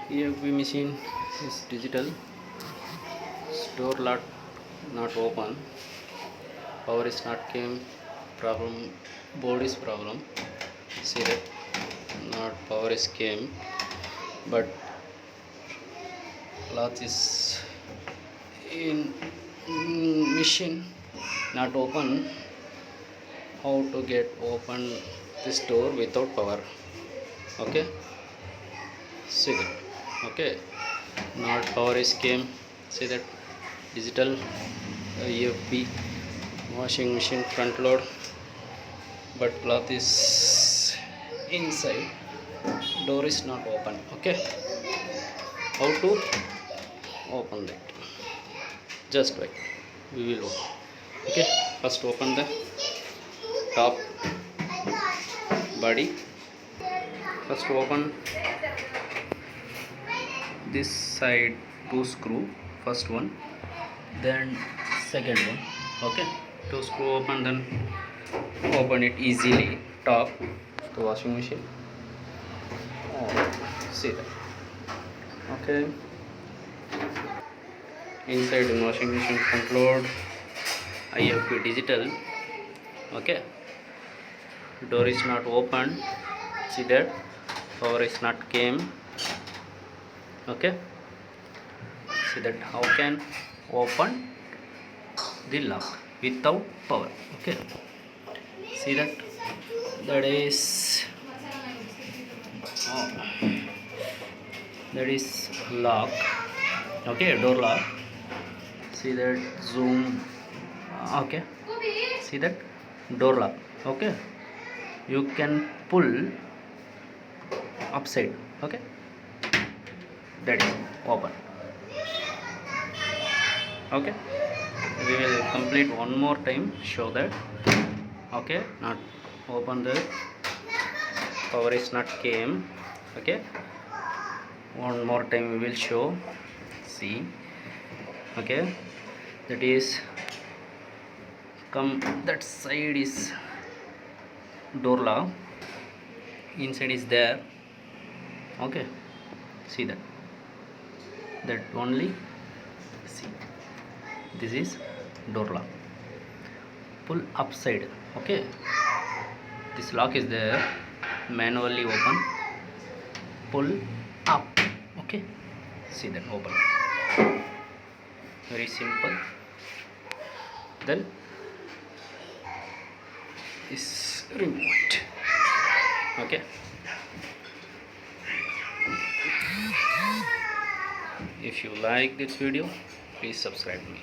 IFB machine is digital. Door lock not open. Power is not came. Problem. Board is problem. See that? Not power is came, but latch is in machine not open. How to get open this door without power? Okay. See that? Okay. Not power is came. See that? Digital IFB washing machine front load, but cloth is inside. Door is not open. Okay. How to open that? Just wait. We will open. Okay. First open the top body. First open this side two screw. First one, then second one. Okay. Two screw open, then open it easily. Top the washing machine. Oh, see that? Okay. Inside the washing machine front load. IFB digital. Okay. Door is not open. See that? Power is not came. Okay. See that? How can open the lock without power? Okay. See that? That is that is lock. Okay, door lock. See that? Zoom. Okay. See that? Door lock. Okay. You can pull upside. Okay. That is open. Okay. We will complete one more time. Show that. Okay. Not open the power is not came. Okay. One more time we will show. See. Okay. That is come. That side is door lock. Inside is there. Okay. See that. That only. See. This is door lock. Pull upside. Okay. This lock is there. Manually open. Pull up. Okay. See that open. Very simple. Then is remote. Okay. If you like this video, please subscribe me.